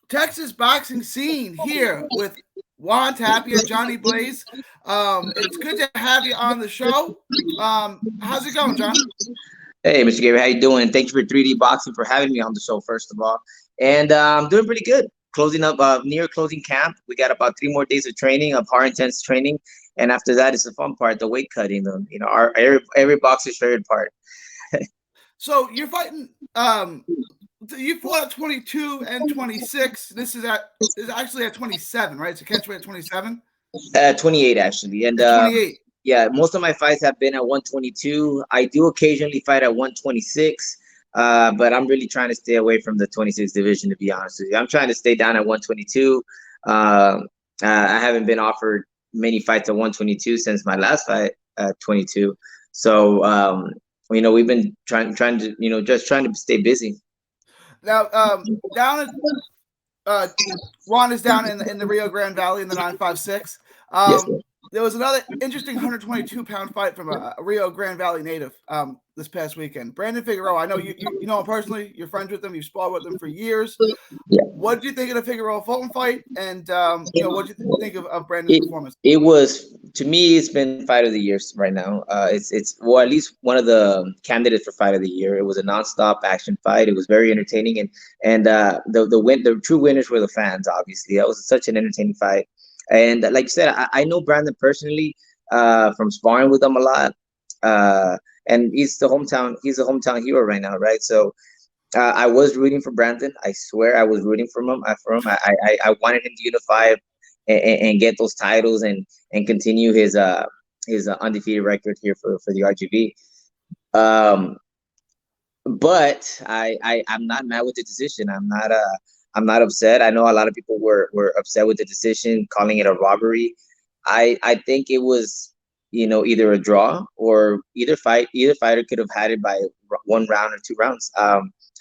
Texas boxing scene here with Juan, Tapia, Johnny Blaze. It's good to have you on the show. How's it going, John? Hey, Mr. Gabriel, how you doing? Thank you for 3D Boxing for having me on the show, first of all. And I'm doing pretty good. Closing up, near closing camp. We got about 3 more days of training, of hard, intense training. And after that, it's the fun part, the weight cutting. Our every boxer's favorite part. So you're fighting. You fought at 22 and 26. This is actually at 27, right? It's a catchweight at 27. 28 actually, and At 28. yeah, most of my fights have been at 122. I do occasionally fight at 126, but I'm really trying to stay away from the 26 division. To be honest with you, I'm trying to stay down at 122. I haven't been offered many fights at 122 since my last fight at 22. So we've been trying to just trying to stay busy. Now, down at Juan is down in the Rio Grande Valley in the 956. Yes, sir. There was another interesting 122-pound fight from a Rio Grande Valley native this past weekend. Brandon Figueroa. I know you know him personally. You're friends with him. You've sparred with him for years. Yeah. What did you think of the Figueroa Fulton fight? And what did you think of Brandon's performance? It was, to me, it's been fight of the year right now. It's well, at least one of the candidates for fight of the year. It was a nonstop action fight. It was very entertaining, and the true winners were the fans. Obviously, that was such an entertaining fight. And like you said, I know Brandon personally from sparring with him a lot, and he's a hometown hero right now, right? So I was rooting for Brandon. I swear I was rooting for him. I wanted him to unify and get those titles and continue his undefeated record here for the RGV. But I'm not mad with the decision. I'm not upset. I know a lot of people were upset with the decision, calling it a robbery. I think it was, either a draw or either fighter could have had it by 1 round or 2 rounds.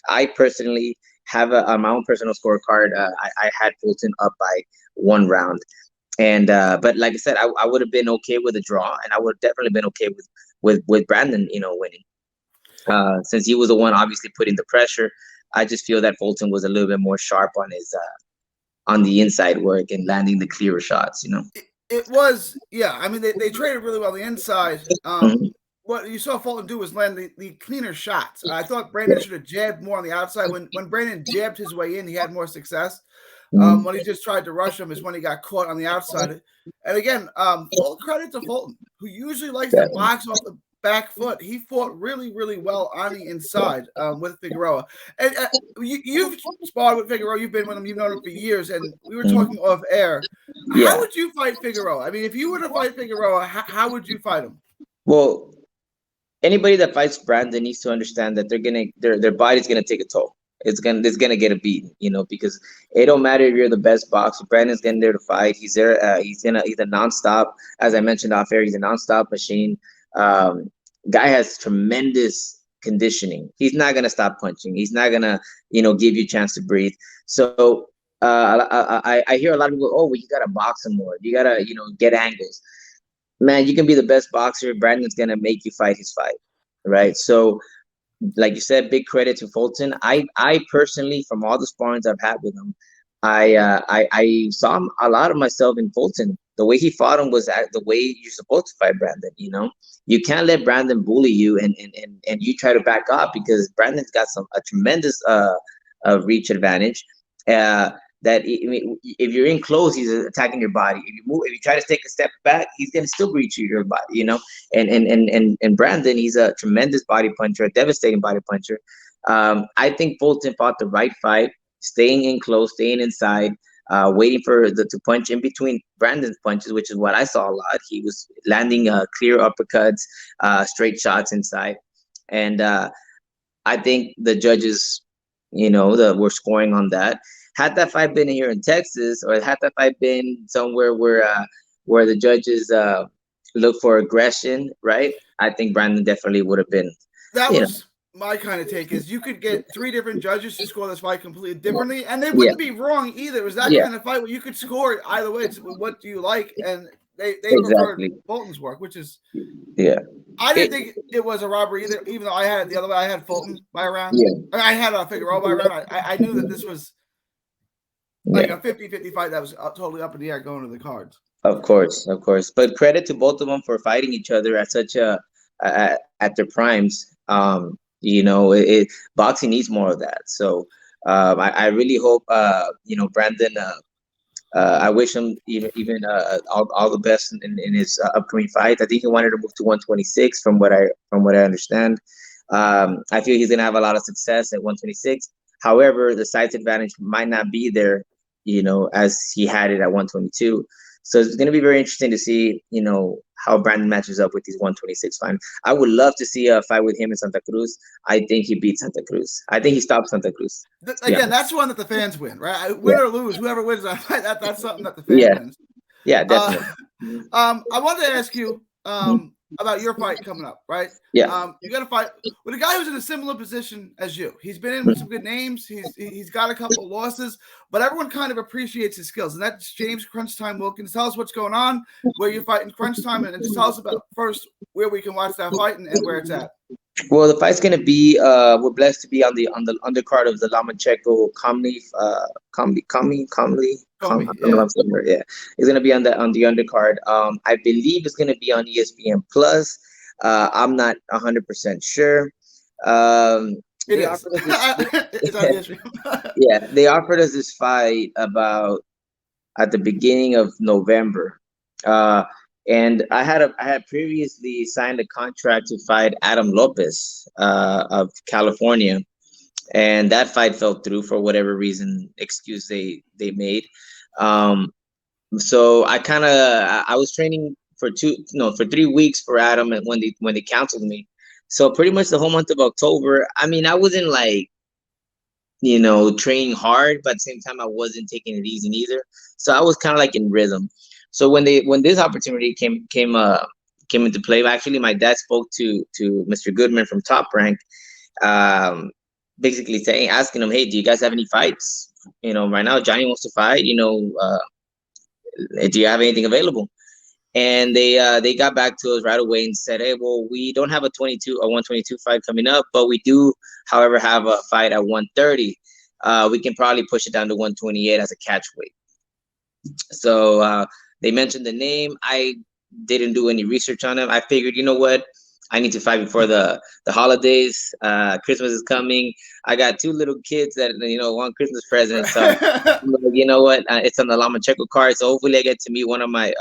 I personally have on my own personal scorecard, I had Fulton up by 1 round. And but like I said, I would have been okay with a draw, and I would have definitely been okay with Brandon, winning. Since he was the one obviously putting the pressure. I just feel that Fulton was a little bit more sharp on his on the inside work and landing the clearer shots. It was, yeah. I mean, they traded really well the inside. What you saw Fulton do was land the cleaner shots. I thought Brandon should have jabbed more on the outside. When Brandon jabbed his way in, he had more success. When he just tried to rush him is when he got caught on the outside. And again, full credit to Fulton, who usually likes to box off the back foot. He fought really, really well on the inside with Figueroa. And you've sparred with Figueroa. You've been with him. You've known him for years. And we were talking off air. Yeah. How would you fight Figueroa? I mean, if you were to fight Figueroa, how would you fight him? Well, anybody that fights Brandon needs to understand that their body's gonna take a toll. It's gonna get a beating, because it don't matter if you're the best boxer. Brandon's getting there to fight. He's there. He's a nonstop. As I mentioned off air, he's a nonstop machine. Guy has tremendous conditioning. He's not gonna stop punching. He's not gonna, give you a chance to breathe. So I hear a lot of people, oh, well, you gotta box him more. You gotta, get angles. Man, you can be the best boxer. Brandon's gonna make you fight his fight, right? So, like you said, big credit to Fulton. I personally, from all the sparrings I've had with him, I saw a lot of myself in Fulton. The way he fought him was the way you're supposed to fight Brandon. You can't let Brandon bully you and you try to back up, because Brandon's got a tremendous reach advantage. That if you're in close, he's attacking your body. If you try to take a step back, he's gonna still reach your body. And Brandon, he's a tremendous body puncher, a devastating body puncher. I think Fulton fought the right fight, staying in close, staying inside, waiting for to punch in between Brandon's punches, which is what I saw a lot. He was landing clear uppercuts, straight shots inside, and I think the judges, were scoring on that. Had that fight been here in Texas, or had that fight been somewhere where the judges look for aggression, right? I think Brandon definitely would have been. That was my kind of take. Is you could get 3 different judges to score this fight completely differently, and they wouldn't be wrong either. It was that kind of fight where you could score it either way. It's what do you like, and they preferred Fulton's work, which is I didn't think it was a robbery either, even though I had it the other way. I had Fulton by a round. I had Figueroa by a round. I knew that this was. like Yeah. a 50-50 fight that was totally up in the air going to the cards. Of course, of course. But credit to both of them for fighting each other at such a at their primes. You know, boxing needs more of that. So I really hope you know, Brandon. I wish him all the best in his upcoming fight. I think he wanted to move to 126, from what I understand. I feel he's gonna have a lot of success at 126. However, the size advantage might not be there, you know, as he had it at 122. So it's going to be very interesting to see, you know, how Brandon matches up with these 126 fighters. I would love to see a fight with him in Santa Cruz. I think he beats Santa Cruz. I think he stops Santa Cruz. Again, that's one that the fans win, right? Win or lose, whoever wins that fight, that's something that the fan wins. Yeah, definitely. I wanted to ask you about your fight coming up, right? Yeah. You got to fight with a guy who's in a similar position as you. He's been in with some good names. He's got a couple of losses, but everyone kind of appreciates his skills, and that's James Crunch Time Wilkins. Tell us what's going on, where you're fighting Crunch Time, and just tell us about first where we can watch that fight and where it's at. Well, the fight's gonna be. We're blessed to be on the undercard of the Lomachenko Comley. Yeah, it's gonna be on the undercard. I believe it's gonna be on ESPN Plus. I'm not 100% sure. It is. It's on ESPN. Yeah, they offered us this fight about at the beginning of November. And I had previously signed a contract to fight Adam Lopez of California, and that fight fell through for whatever reason, excuse they made. So I was training for 3 weeks for Adam, and when they canceled me, so pretty much the whole month of October. I mean, I wasn't like, you know, training hard, but at the same time I wasn't taking it easy either. So I was kind of like in rhythm. So when this opportunity came into play, actually my dad spoke to Mr. Goodman from Top Rank, basically asking him, hey, do you guys have any fights? You know, right now Johnny wants to fight. You know, do you have anything available? And they got back to us right away and said, hey, well, we don't have a 122 fight coming up, but we do, however, have a fight at 130. We can probably push it down to 128 as a catch weight. So they mentioned the name. I didn't do any research on him. I figured, you know what? I need to fight before the holidays. Christmas is coming. I got 2 little kids that, you know, want Christmas presents. So you know what? It's on the Lomachenko card. So hopefully I get to meet one of my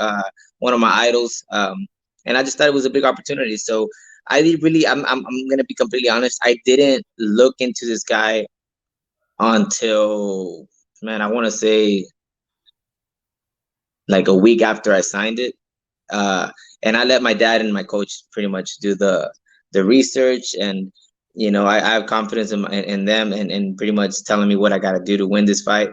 idols. And I just thought it was a big opportunity. So I'm gonna be completely honest. I didn't look into this guy until, man, I want to say like a week after I signed it. And I let my dad and my coach pretty much do the research, and you know, I have confidence in them and pretty much telling me what I got to do to win this fight.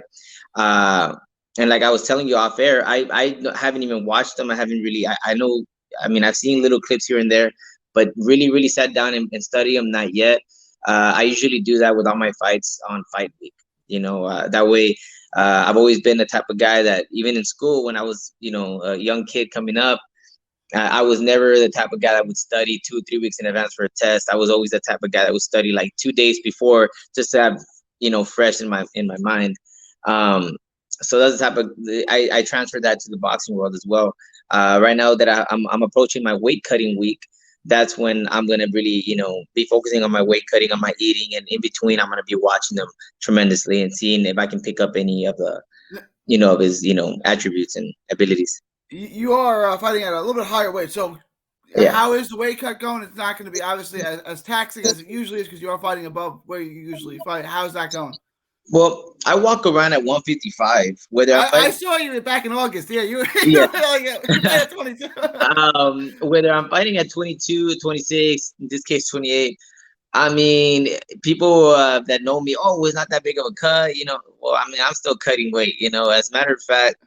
And like I was telling you off air, I haven't even watched them. I haven't really. I know. I mean, I've seen little clips here and there, but really sat down and studied them, not yet. I usually do that with all my fights on fight week. You know, that way. I've always been the type of guy that even in school, when I was, you know, a young kid coming up, I was never the type of guy that would study 2 or 3 weeks in advance for a test. I was always the type of guy that would study like 2 days before, just to have, you know, fresh in my mind. So that's the type of, I transferred that to the boxing world as well. Right now that I'm approaching my weight cutting week, that's when I'm going to really, you know, be focusing on my weight cutting, on my eating, and in between, I'm going to be watching them tremendously and seeing if I can pick up any of the, you know, of his, you know, attributes and abilities. You are fighting at a little bit higher weight. So how is the weight cut going? It's not going to be obviously as taxing as it usually is because you are fighting above where you usually fight. How's that going? Well, I walk around at 155. Whether I saw you back in August. Yeah, you were like at 22. Whether I'm fighting at 22, 26, in this case 28. I mean, people that know me, oh, it's not that big of a cut, you know. Well, I mean, I'm still cutting weight, you know. As a matter of fact,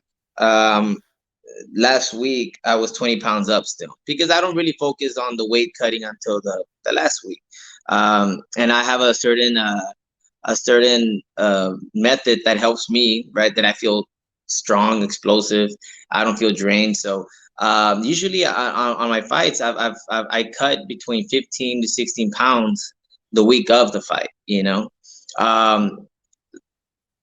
last week I was 20 pounds up still, because I don't really focus on the weight cutting until the last week. And I have a certain method that helps me, right? That I feel strong, explosive. I don't feel drained. So usually on my fights, I cut between 15 to 16 pounds the week of the fight, you know.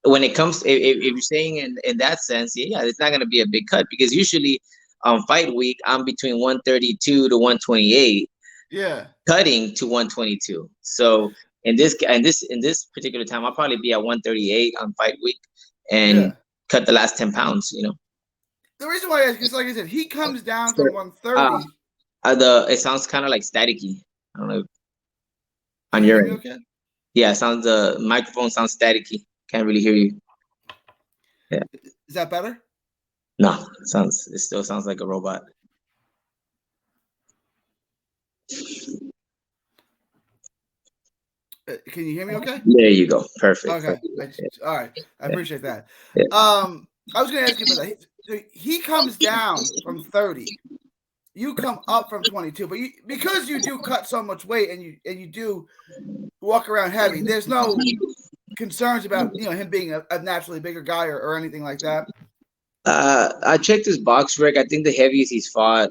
when it comes, if you're saying in that sense, yeah, it's not gonna be a big cut because usually on fight week I'm between 132 to 128, Yeah. cutting to 122. So in this particular time, I'll probably be at 138 on fight week and Yeah. cut the last 10 pounds. The reason why I ask is, like I said, he comes down from Sure. 130. It sounds kind of like staticky. I don't know Can on you your hear me end. okay? Yeah, it sounds the microphone sounds staticky. Can't really hear you. Yeah. Is that better? No, it still sounds like a robot. Can you hear me okay? There you go. Perfect. Okay. Perfect. All right. I Yeah. appreciate that. Yeah. I was going to ask you about that. So he comes down from 30. You come up from 22, but because you do cut so much weight and you do walk around heavy, there's no concerns about him being a naturally bigger guy or anything like that. I checked his box rec. I think the heaviest he's fought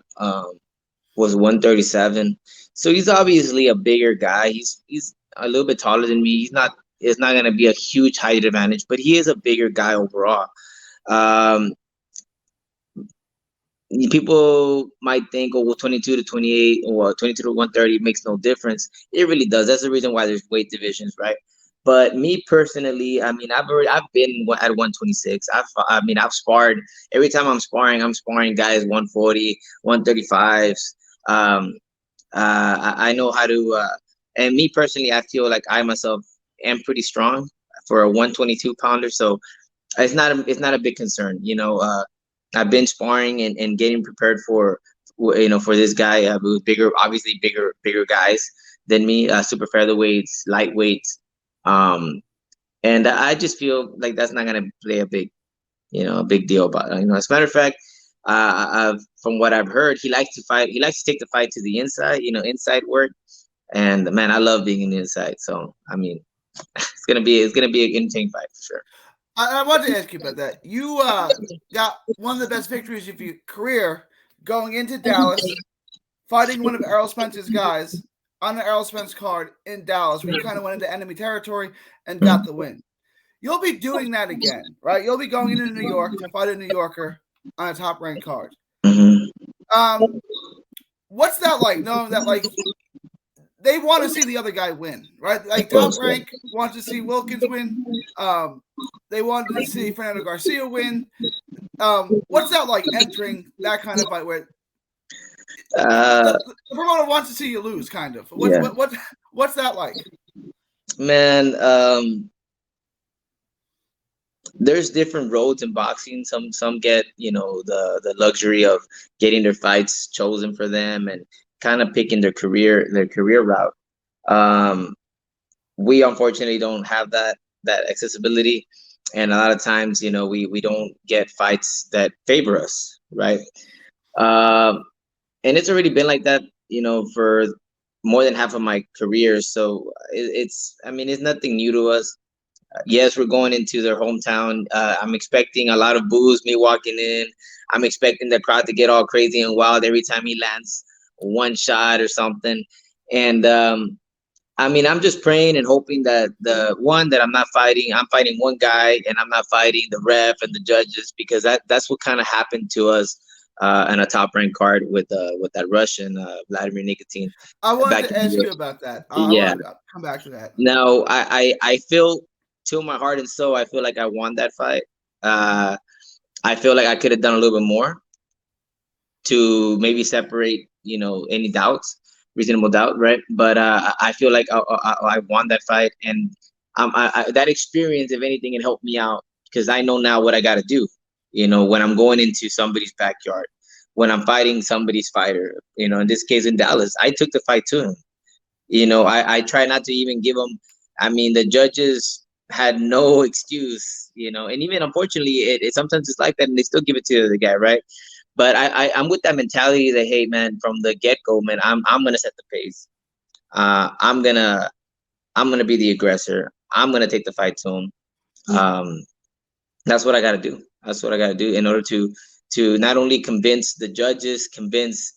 was 137. So he's obviously a bigger guy. He's a little bit taller than me. It's not gonna be a huge height advantage, but he is a bigger guy overall. Um, People might think, oh, well, 22 to 28 or 22 to 130 makes no difference. It really does. That's the reason why there's weight divisions, right? But me personally, I mean, I've been at 126. I've sparred. Every time I'm sparring guys 140, 135s. I know how to, and me personally, I feel like I myself am pretty strong for a 122 pounder. So it's not a big concern. I've been sparring and getting prepared for this guy who's bigger, obviously bigger guys than me, super featherweights, lightweights, and I just feel like that's not gonna play a big deal about it. As a matter of fact, from what I've heard, he likes to fight. He likes to take the fight to the inside, inside work, and man, I love being in the inside. So I mean, it's gonna be an entertaining fight for sure. I wanted to ask you about that. You got one of the best victories of your career going into Dallas, fighting one of Errol Spence's guys on the Errol Spence card in Dallas, where you kind of went into enemy territory and got the win. You'll be doing that again, right? You'll be going into New York to fight a New Yorker on a top ranked card. Mm-hmm. What's that like? Knowing that they want to see the other guy win, right? Like Top Rank wants to see Wilkens win. They wanted to see Fernando Garcia win. What's that like entering that kind of fight where the promoter wants to see you lose, kind of? What's that like? Man, there's different roads in boxing. Some get the luxury of getting their fights chosen for them and kind of picking their career route. We unfortunately don't have that accessibility, and a lot of times we don't get fights that favor us, right? And it's already been like that for more than half of my career, so it's nothing new to us. Yes, we're going into their hometown. I'm expecting a lot of boos me walking in. I'm expecting the crowd to get all crazy and wild every time he lands one shot or something. And I'm just praying and hoping that I'm fighting one guy and I'm not fighting the ref and the judges, because that's what kind of happened to us on a top ranked card with that Russian Vladimir Nikitin. I wanted to ask you about that. I want to come back to that. No, I feel to my heart and soul, I feel like I won that fight. I feel like I could have done a little bit more to maybe separate, any doubts, reasonable doubt, right? But I feel like I won that fight, and that experience, if anything, it helped me out because I know now what I got to do. When I'm going into somebody's backyard, when I'm fighting somebody's fighter, in this case in Dallas, I took the fight to him. I try not to even give him. The judges had no excuse, and even unfortunately, it sometimes it's like that, and they still give it to the guy, right? But I'm with that mentality that, hey, man, from the get go, man, I'm gonna set the pace. I'm gonna be the aggressor. I'm gonna take the fight to him. That's what I gotta do. That's what I gotta do in order to not only convince the judges, convince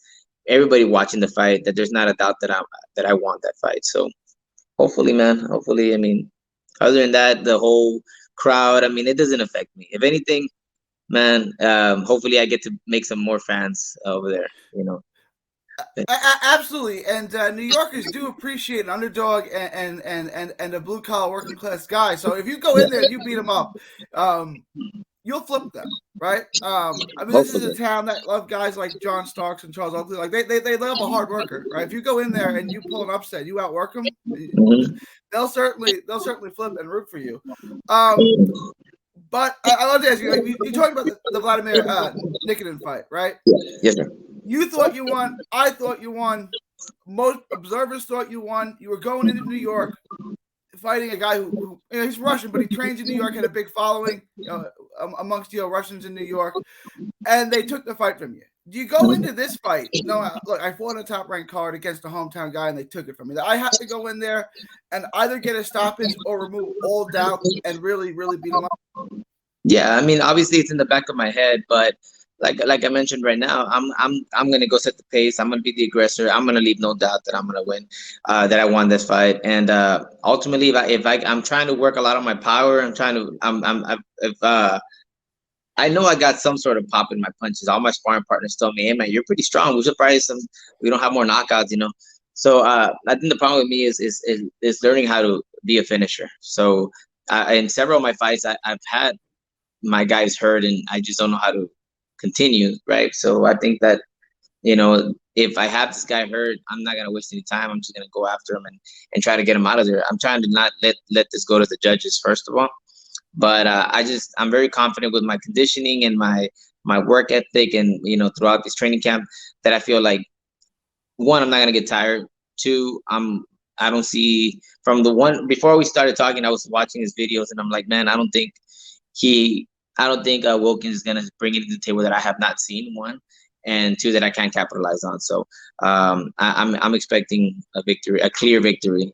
everybody watching the fight that there's not a doubt that I want that fight. So hopefully, man. Hopefully, other than that, the whole crowd. I mean, it doesn't affect me. If anything, man, hopefully I get to make some more fans over there. Absolutely, and New Yorkers do appreciate an underdog and a blue collar working class guy. So if you go in there and you beat them up, you'll flip them, right? I mean, this is a town that love guys like John Starks and Charles Oakley. Like they love a hard worker, right? If you go in there and you pull an upset, you outwork them. They'll certainly flip and root for you. But I want to ask you, like you talked about the Vladimir Nikitin fight, right? Yes, sir. You thought you won. I thought you won. Most observers thought you won. You were going into New York, fighting a guy who he's Russian, but he trains in New York, had a big following amongst Russians in New York, and they took the fight from you. Do you go into this fight? No, look, I fought a top-ranked card against a hometown guy, and they took it from me. I have to go in there and either get a stoppage or remove all doubt and really, really beat him up. Yeah, I mean, obviously it's in the back of my head, but like I mentioned right now, I'm gonna go set the pace. I'm gonna be the aggressor. I'm gonna leave no doubt that I'm gonna win, that I won this fight. And ultimately, I'm trying to work a lot on my power. I know I got some sort of pop in my punches. All my sparring partners told me, "Hey man, you're pretty strong. We should probably we don't have more knockouts, you know." So I think the problem with me is learning how to be a finisher. So in several of my fights, I've had my guys hurt, and I just don't know how to continue, right? So I think that, if I have this guy hurt, I'm not gonna waste any time. I'm just gonna go after him and try to get him out of there. I'm trying to not let this go to the judges, first of all. But I'm very confident with my conditioning and my work ethic, and throughout this training camp, that I feel like, one, I'm not gonna get tired. Two, I don't see, from the one before we started talking, I was watching his videos, and I'm like, man, I don't think Wilkens is gonna bring anything to the table that I have not seen. One, and two, that I can't capitalize on. So I'm expecting a victory, a clear victory.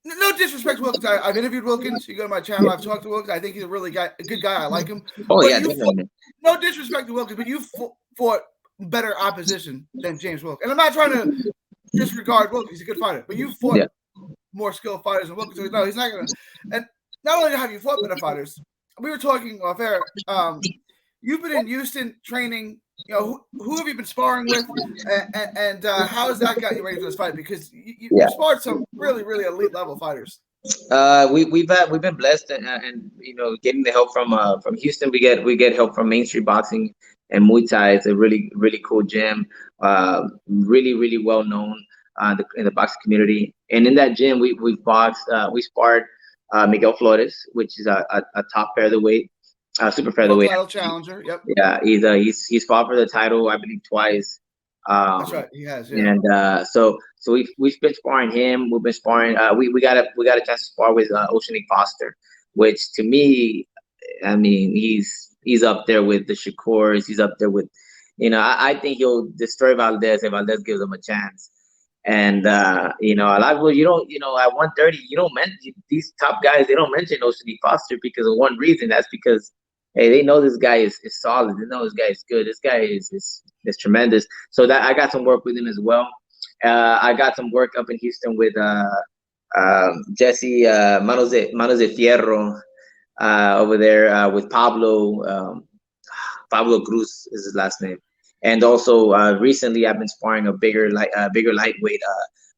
No disrespect to Wilkens. I've interviewed Wilkens. You go to my channel. I've talked to Wilkens. I think he's a good guy. I like him. Oh, but yeah, definitely. No disrespect to Wilkens, but you fought better opposition than James Wilkens. And I'm not trying to disregard Wilkens. He's a good fighter. But you fought more skilled fighters than Wilkens. So no, he's not going to. And not only have you fought better fighters, we were talking off air. You've been in Houston training. Who have you been sparring with, and how has that got you ready for this fight? Because you sparred some really, really elite level fighters. We've been blessed, and getting the help from Houston. We get help from Main Street Boxing and Muay Thai. It's a really, really cool gym. Really, really well known in the boxing community. And in that gym, we sparred Miguel Flores, which is a top featherweight. Super featherweight title challenger. Yep. Yeah, he's fought for the title, I believe, twice. That's right. He has. Yeah. And so we've been sparring him. We've been sparring. We got a chance to spar with Oceanic Foster, which to me, I mean, he's up there with the Shakurs. He's up there with, I think he'll destroy Valdez if Valdez gives him a chance. And a lot of people, at 130, you don't mention these top guys. They don't mention Oceanic Foster because of one reason. That's because, hey, they know this guy is solid. They know this guy is good. This guy is tremendous. So that I got some work with him as well. I got some work up in Houston with Jesse Manos de Fierro over there with Pablo. Pablo Cruz is his last name. And also recently, I've been sparring a bigger lightweight,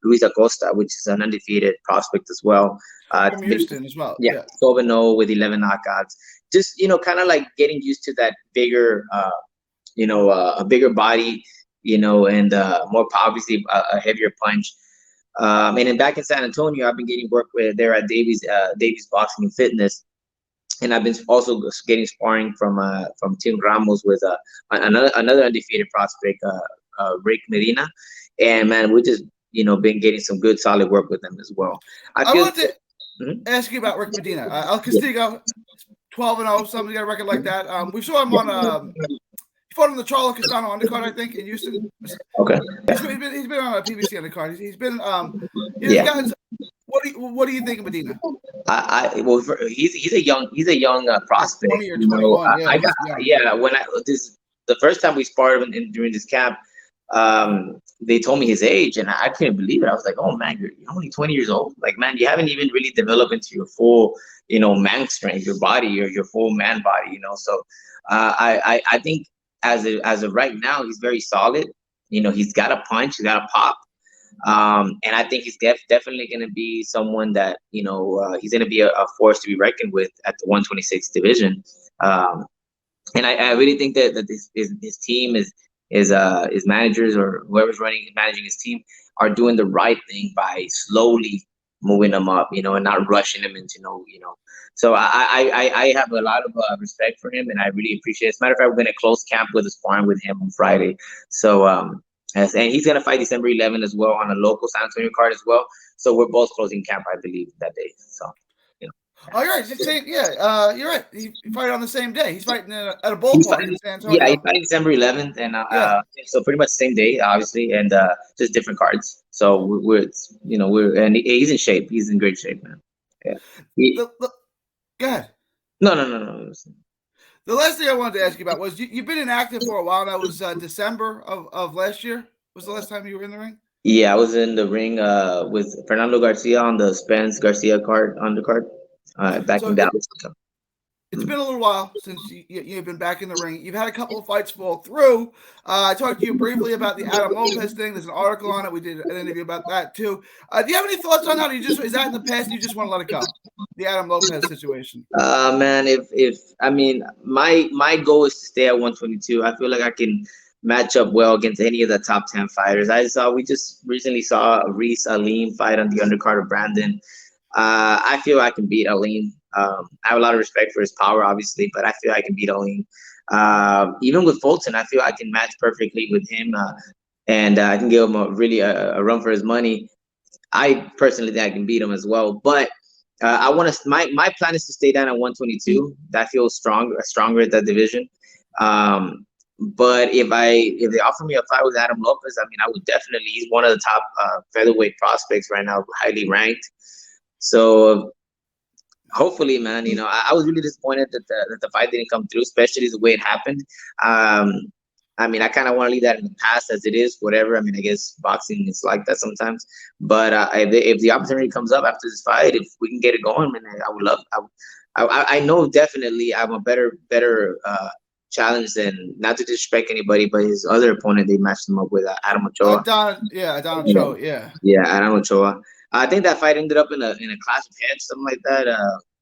Luis Acosta, which is an undefeated prospect as well. From Houston as well. Yeah, 12-0 with 11 knockouts. Just kind of like getting used to that bigger, a bigger body, and more obviously a heavier punch. And then back in San Antonio, I've been getting work with there at Davies Boxing and Fitness. And I've been also getting sparring from Tim Ramos with another undefeated prospect, Rick Medina, and man, we just been getting some good solid work with them as well. I want to ask you about Rick Medina. El Castigo, 12-0, somebody got a record like that. We saw him on he fought on the Charlo Castano undercard, I think, in Houston. Okay, he's been on a PBC undercard. He's been guys. What do you think of Medina? Well, he's a young prospect. 20 or 21. The first time we sparred during this camp, they told me his age, and I couldn't believe it. I was like, oh man, you're only 20 years old. Like, man, you haven't even really developed into your full, man strength, your body, your full man body. So I think as of right now, he's very solid. He's got a punch, he's got a pop. And I think he's definitely going to be someone that he's going to be a force to be reckoned with at the 126 division. And I really think that his team is his managers or whoever's managing his team are doing the right thing by slowly moving him up, and not rushing him into So I have a lot of respect for him, and I really appreciate it. As a matter of fact, we're going to close camp with a sparring with him on Friday. So and he's going to fight December 11 as well on a local San Antonio card as well. So we're both closing camp, I believe, that day. So. Oh, you're right. You're right. He fight on the same day. He's fighting at a ballpark in San Antonio. Yeah, he's fighting December 11th, and so pretty much the same day, obviously, and just different cards. So and he's in shape. He's in great shape, man. Yeah. Go ahead. No. The last thing I wanted to ask you about was you've been inactive for a while. That was December of last year. Was the last time you were in the ring? Yeah, I was in the ring with Fernando Garcia on the Spence Garcia undercard. Back in Dallas. It's been a little while since you've been back in the ring. You've had a couple of fights fall through. I talked to you briefly about the Adam Lopez thing. There's an article on it. We did an interview about that too. Do you have any thoughts on that? Is that in the past? And you just want to let it go? The Adam Lopez situation. Man, my goal is to stay at 122. I feel like I can match up well against any of the top 10 fighters. We just recently saw Reese Aleem fight on the undercard of Brandon. I feel I can beat Aleem. I have a lot of respect for his power, obviously, but I feel I can beat Aleem. Even with Fulton, I feel I can match perfectly with him, and I can give him a run for his money. I personally think I can beat him as well, but I want to. My plan is to stay down at 122. That feels stronger at that division. But if they offer me a fight with Adam Lopez, I would definitely. He's one of the top featherweight prospects right now, highly ranked. So hopefully, man, I was really disappointed that the fight didn't come through, especially the way it happened. I kind of want to leave that in the past as it is, whatever. I guess boxing is like that sometimes. But if the opportunity comes up after this fight, if we can get it going, man, I would love. I know definitely I'm a better challenge than, not to disrespect anybody, but his other opponent, they matched him up with Adam Ochoa. Adam Ochoa, yeah. Yeah, Adam Ochoa. I think that fight ended up in a clash of heads, something like that.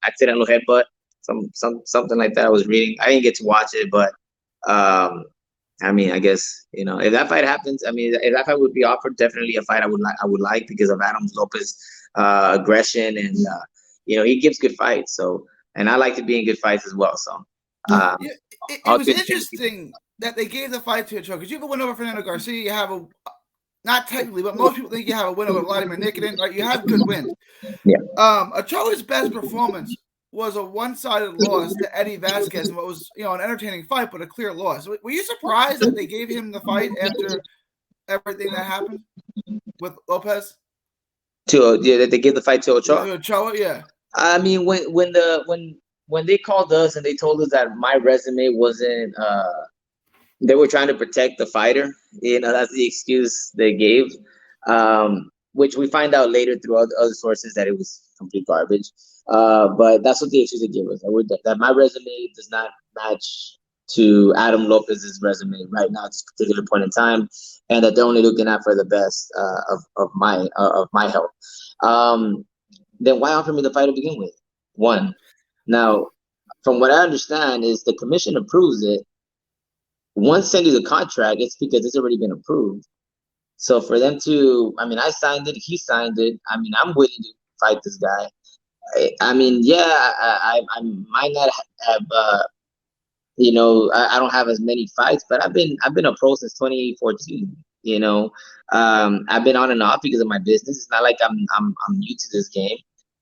Accidental headbutt, something like that. I was reading. I didn't get to watch it, but I guess if that fight happens, if that fight would be offered, definitely a fight I would like because of Adam Lopez aggression, and he gives good fights. So, and I like to be in good fights as well. So, it was interesting that they gave the fight to Ochoa because you can win over Fernando Garcia. You have not technically, but most people think you have a win over Vladimir Nikitin. Right? You have good wins. Yeah. Ochoa's best performance was a one-sided loss to Eddie Vasquez, and what was an entertaining fight, but a clear loss. Were you surprised that they gave him the fight after everything that happened with Lopez? That they gave the fight to Ochoa. Ochoa, yeah. When they called us and they told us that my resume wasn't. They were trying to protect the fighter. That's the excuse they gave, which we find out later through other sources that it was complete garbage. But that's what the excuse they gave us. That my resume does not match to Adam Lopez's resume right now at this particular point in time, and that they're only looking out for the best of my health. Then why offer me the fight to begin with? One. Now, from what I understand, is the commission approves it. Once send you the contract, it's because it's already been approved. So for them to, I signed it, he signed it. I'm willing to fight this guy. I might not have, I don't have as many fights, but I've been a pro since 2014. I've been on and off because of my business. It's not like I'm new to this game.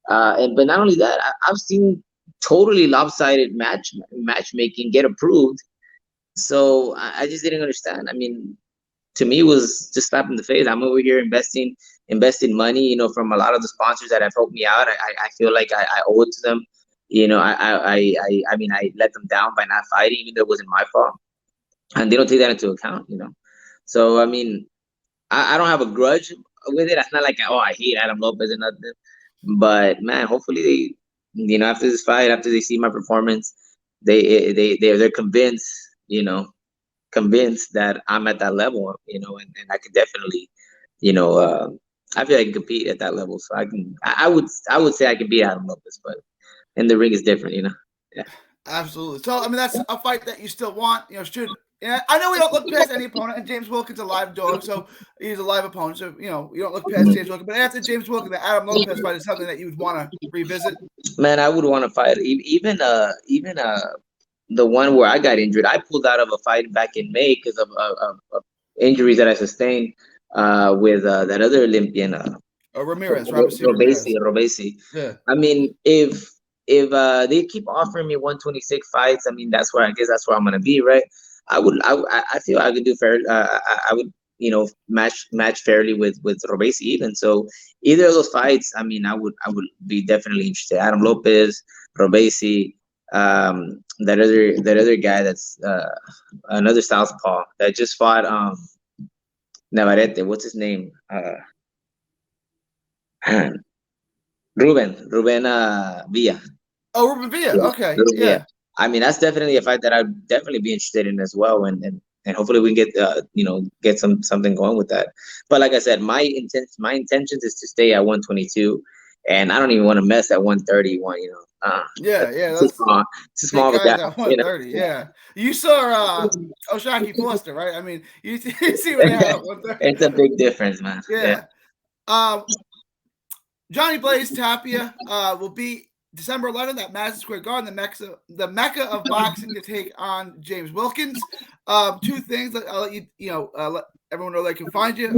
But not only that, I've seen totally lopsided matchmaking get approved. So I just didn't understand. To me, it was just slap in the face. I'm over here investing money, from a lot of the sponsors that have helped me out. I feel like I owe it to them. I let them down by not fighting, even though it wasn't my fault. And they don't take that into account, So, I don't have a grudge with it. It's not like, I hate Adam Lopez or nothing. But, man, hopefully you know, after this fight, after they see my performance, they're convinced, you know, convinced that I'm at that level, you know, and I could definitely, you know, I feel I can compete at that level. So I would say I can beat Adam Lopez, but in the ring is different, you know. Yeah. Absolutely. So, I mean, that's a fight that you still want. You know, should. Yeah, I know we don't look past any opponent, and James Wilkins is a live dog, so he's a live opponent. So, you know, you don't look past James Wilkins. But after James Wilkins, the Adam Lopez fight is something that you would want to revisit. Man, I would want to fight even the one where I got injured. I pulled out of a fight back in May because of injuries that I sustained with that other Olympian, Ramirez, Robesi. Yeah. I mean, if they keep offering me 126 fights, I mean, that's where I'm gonna be, right? I feel I could do fair. I would, you know, match fairly with Robesi even. So either of those fights, I mean, I would be definitely interested. Adam Lopez, Robesi, that other guy that's another southpaw that just fought Navarrete. What's his name? Ruben Villa. Oh, Ruben Villa. Okay. Yeah. I mean, that's definitely a fight that I'd definitely be interested in as well, and hopefully we can get you know, get something going with that. But like I said, my intentions is to stay at 122, and I don't even want to mess at 131. You know, Yeah, too small, too small of a gap. At 130. You know? Yeah, you saw O'Shaquie Foster, right? I mean, you see what they have at 130. It's a big difference, man. Yeah. Johnny Blaze Tapia will be December 11th at Madison Square Garden, the Mecca of boxing, to take on James Wilkins. Two things that I'll let let everyone know they can find you.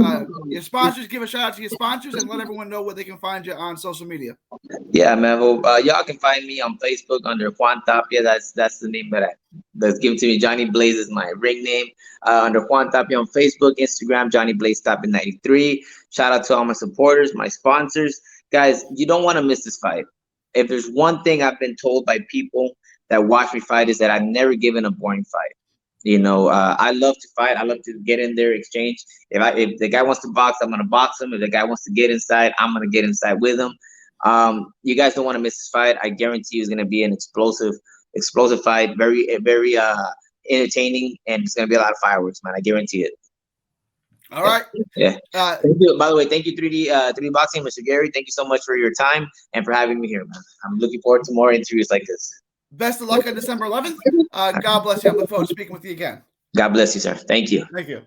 Your sponsors, give a shout out to your sponsors, and let everyone know where they can find you on social media. Yeah, man. Well, y'all can find me on Facebook under Juan Tapia. That's the name that's given to me. Johnny Blaze is my ring name. Under Juan Tapia on Facebook, Instagram, Johnny Blaze Tapia 93. Shout out to all my supporters, my sponsors. Guys, you don't want to miss this fight. If there's one thing I've been told by people that watch me fight is that I've never given a boring fight. You know, I love to fight. I love to get in there, exchange. If the guy wants to box, I'm gonna box him. If the guy wants to get inside, I'm gonna get inside with him. You guys don't want to miss this fight. I guarantee you it's gonna be an explosive fight. Very entertaining, and it's gonna be a lot of fireworks, man. I guarantee it. All right. Yeah. Thank you. By the way, thank you, 3D Boxing, Mr. Gary. Thank you so much for your time and for having me here, man. I'm looking forward to more interviews like this. Best of luck on December 11th. God bless you. I look forward to speaking with you again. God bless you, sir. Thank you. Thank you.